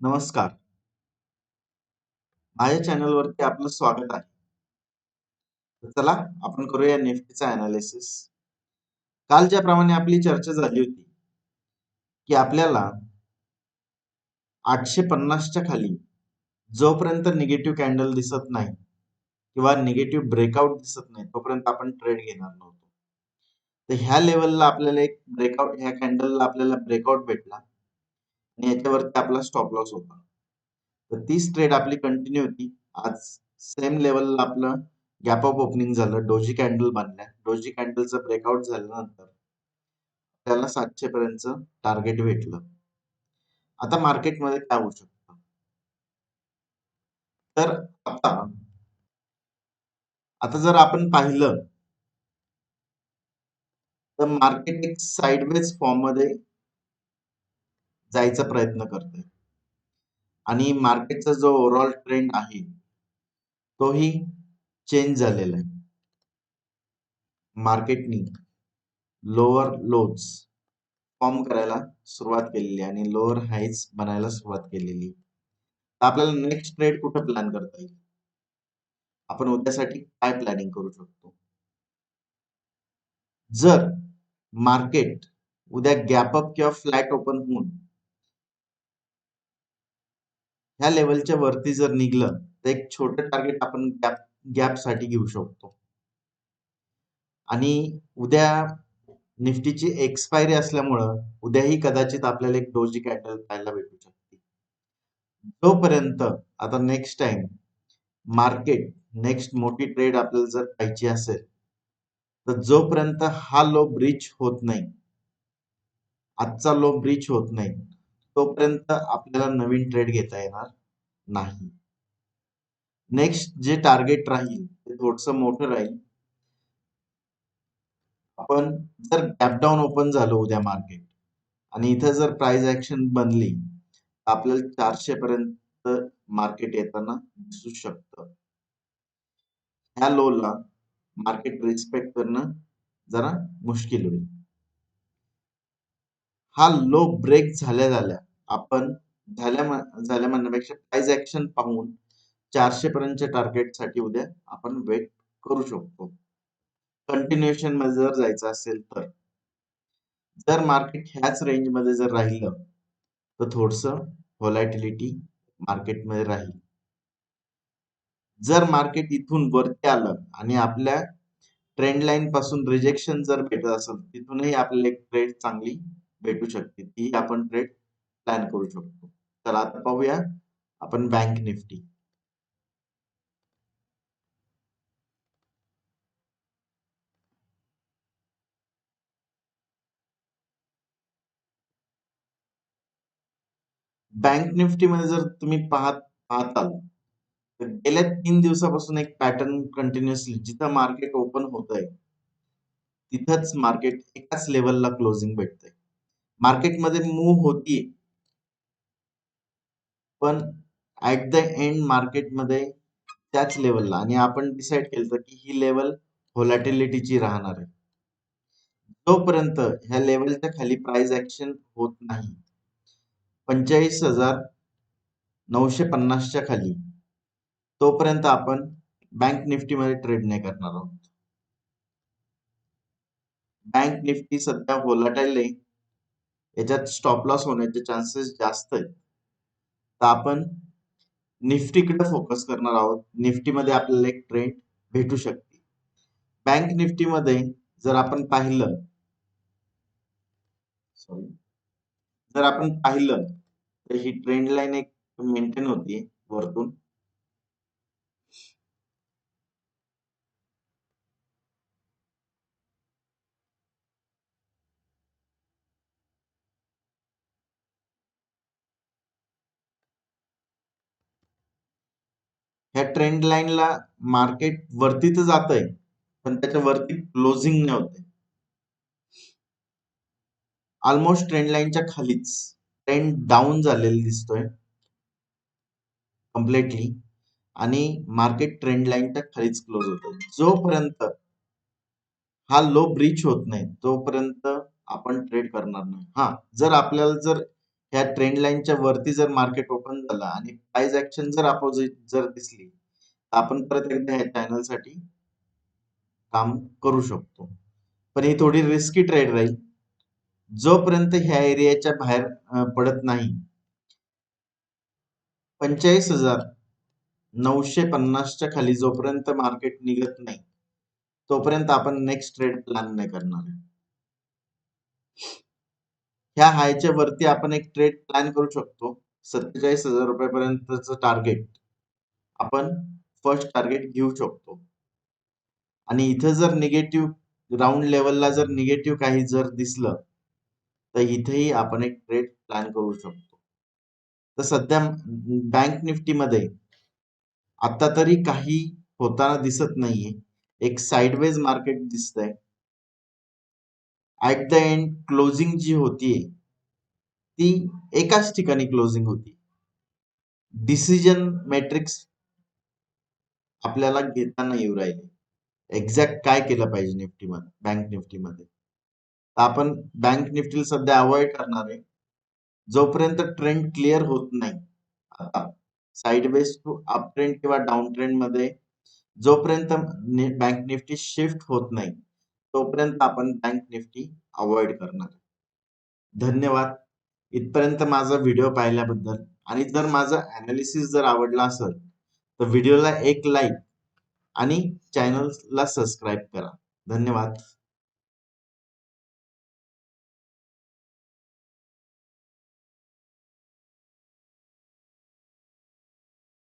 नमस्कार. माझ्या चॅनलवरती आपलं स्वागत आहे. तर चला आपण करूया निफ्टीचा अनालिसिस. काल ज्याप्रमाणे आपली चर्चा झाली होती, की आपल्याला 850च्या खाली जोपर्यंत निगेटिव्ह कॅन्डल दिसत नाही किंवा निगेटिव्ह ब्रेकआउट दिसत नाही, तोपर्यंत आपण ट्रेड घेणार नव्हतो. तर ह्या लेवलला आपल्याला एक ब्रेकआउट, ह्या कॅन्डलला आपल्याला ब्रेकआउट भेटला आणि याच्यावरती आपला स्टॉप लॉस होता. तर तीच ट्रेड आपली कंटिन्यू होती. आज सेम लेवलला आपलं गॅप अप ओपनिंग झालं, डोजी कॅन्डल बांधल्या. डोजी कॅन्डलचं ब्रेकआउट झाल्यानंतर त्याला 700 पर्यंतचं टार्गेट भेटलं. आता मार्केटमध्ये काय होऊ शकतं? तर आता आता जर आपण पाहिलं तर मार्केट एक साइडवेज फॉर्म मध्ये जायचा प्रयत्न करतोय आणि मार्केटचा जो ओव्हरऑल ट्रेंड आहे तोही चेंज झालेला आहे. मार्केटनी लोअर लोज फॉर्म करायला सुरुवात केलेली आणि लोअर हाईज बनायला सुरुवात केलेली. आपल्याला नेक्स्ट ट्रेड कुठं प्लॅन करता येईल? आपण उद्यासाठी काय प्लॅनिंग करू शकतो? जर मार्केट उद्या गॅप अप किंवा फ्लॅट ओपन होऊन ह्या लेवलच्या वरती जर निघलं तर एक छोटं टार्गेट आपण गॅप साठी घेऊ शकतो. आणि उद्या निफ्टीची एक्सपायरी असल्यामुळं उद्याही कदाचित आपल्याला एक डोजी कॅन्डल पाहायला भेटू शकते. तोपर्यंत आता नेक्स्ट टाइम मार्केट नेक्स्ट मोठी ट्रेड आपल्याला जर पाहिजे असेल तर जोपर्यंत हा लो ब्रीच होत नाही, आजचा लो ब्रीच होत नाही, तोपर्यंत आपल्याला नवीन ट्रेड घेता येणार नाही. नेक्स्ट जे टार्गेट राहील ते थोडंसं मोठं राहील. आपण जर गॅप डाऊन ओपन झालं उद्या मार्केट आणि इथं जर प्राइस ऍक्शन बनली आपल्याला 400 पर्यंत मार्केट येताना दिसू शकतं. ह्या लोला मार्केट रिस्पेक्ट करणं जरा मुश्किल होईल. हा लो ब्रेक झाल्या आपण झाल्या म्हणण्यापेक्षा प्राइस ऍक्शन पाहून 400 पर्यंतच्या टार्गेट साठी उद्या आपण वेट करू शकतो. कंटिन्युएशन मध्ये जर जायचं असेल तर जर मार्केट ह्याच रेंज मध्ये जर राहिलं तर थोडस व्हॉलॅटिलिटी मार्केटमध्ये राहील. जर मार्केट इथून वरती आलं आणि आपल्या ट्रेंड लाईन पासून रिजेक्शन जर भेटत असेल तिथूनही आपल्याला एक ट्रेड चांगली भेटू शकते, ती आपण ट्रेड प्लॅन करू शकतो. तर आता पाहूया आपण बँक निफ्टी. बँक निफ्टी मध्ये जर तुम्ही पाहताल तर गेल्या 3 दिवसापासून एक पॅटर्न कंटिन्युअसली जिथं मार्केट ओपन होत आहे तिथंच मार्केट एकाच लेवलला क्लोजिंग भेटतंय. मार्केटमध्ये मूव्ह होतीये पण ऍट द एंड मार्केटमध्ये त्याच लेवलला आणि आपण डिसाईड केलं की ही लेवल व्होलॅटिलिटीची राहणार आहे. जोपर्यंत ह्या लेवलच्या खाली प्राइस ऍक्शन होत नाही 45,950च्या खाली, तोपर्यंत आपण बँक निफ्टी मध्ये ट्रेड नाही करणार आहोत. बँक निफ्टी सध्या व्होलाटाईल आहे, याच्यात स्टॉप लॉस होण्याचे चान्सेस जास्त आहेत. तर आपण निफ्टीकडे फोकस करणार आहोत. निफ्टीमध्ये आपल्याला एक ट्रेंड भेटू शकते. बँक निफ्टीमध्ये जर आपण पाहिलं जर आपण पाहिलं तर ही ट्रेंड लाईन एक मेंटेन होती वरतून. ह्या ट्रेंड लाईनला मार्केट वरती तर जात आहे पण त्याच्या वरती क्लोजिंग नाही होते. ऑलमोस्ट ट्रेंड लाईनच्या खालीच ट्रेंड डाऊन झालेला दिसतोय कम्प्लिटली आणि मार्केट ट्रेंड लाईनच्या खालीच क्लोज होतं. जोपर्यंत हा लो ब्रीच होत नाही तोपर्यंत आपण ट्रेड करणार नाही. हा, जर आपल्याला ह्या ट्रेंड लाईनच्या वरती जर मार्केट ओपन झालं आणि प्राइस ऍक्शन जर अपोजिट जर दिसली, तर आपण परत एकदा ह्या चॅनलसाठी काम करू शकतो. पण ही थोडी रिस्की ट्रेड राहील. जोपर्यंत ह्या एरियाच्या बाहेर पडत नाही, 45,950च्या खाली जोपर्यंत मार्केट निघत नाही, तोपर्यंत आपण नेक्स्ट ट्रेड प्लॅन नाही करणार आहे. ह्या हायच्या वरती आपण एक ट्रेड प्लॅन करू शकतो. 47,000 रुपयापर्यंतचं टार्गेट आपण फर्स्ट टार्गेट घेऊ शकतो. आणि इथं जर निगेटिव्ह राऊंड लेवलला जर निगेटिव्ह काही जर दिसलं, तर इथेही आपण एक ट्रेड प्लॅन करू शकतो. तर सध्या बँक निफ्टीमध्ये आता तरी काही होताना दिसत नाहीये. एक साइडवेज मार्केट दिसतंय. ऍट द एंड क्लोजिंग जी होतीये ती एकाच ठिकाणी क्लोजिंग होती. डिसिजन मॅट्रिक्स आपल्याला घेताना येऊ राहिले. एक्झॅक्ट काय केलं पाहिजे निफ्टीमध्ये, बँक निफ्टीमध्ये. आपण बँक निफ्टीला सध्या अवॉइड करणार आहे. जोपर्यंत ट्रेंड क्लिअर होत नाही, आता साइडवेज टू अप ट्रेंड किंवा डाऊन ट्रेंड मध्ये जोपर्यंत बँक निफ्टी शिफ्ट होत नाही, तोपर्यंत आपण बँक निफ्टी अवॉइड करणार. धन्यवाद इथपर्यंत माझा व्हिडिओ पाहिल्याबद्दल. आणि जर माझं अनालिसिस जर आवडला असेल, तर व्हिडिओला एक लाईक आणि चॅनलला सबस्क्राईब करा. धन्यवाद.